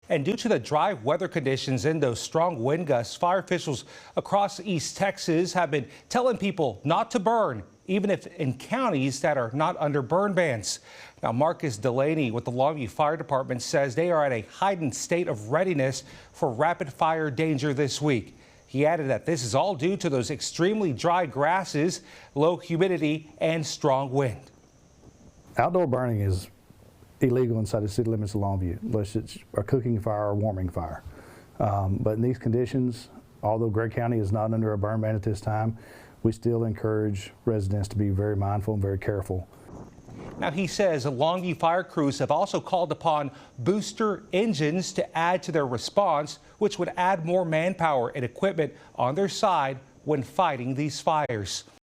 And due to the dry weather conditions and those strong wind gusts, fire officials across East Texas have been telling people not to burn, even if in counties that are not under burn bans. Now, Marcus Delaney with the Longview Fire Department says they are at a heightened state of readiness for rapid fire danger this week. He added that this is all due to those extremely dry grasses, low humidity, and strong wind. Outdoor burning is illegal inside the city limits of Longview, unless it's a cooking fire or warming fire. But in these conditions, although Gregg County is not under a burn ban at this time, we still encourage residents to be very mindful and very careful. Now, he says Longview fire crews have also called upon booster engines to add to their response, which would add more manpower and equipment on their side when fighting these fires.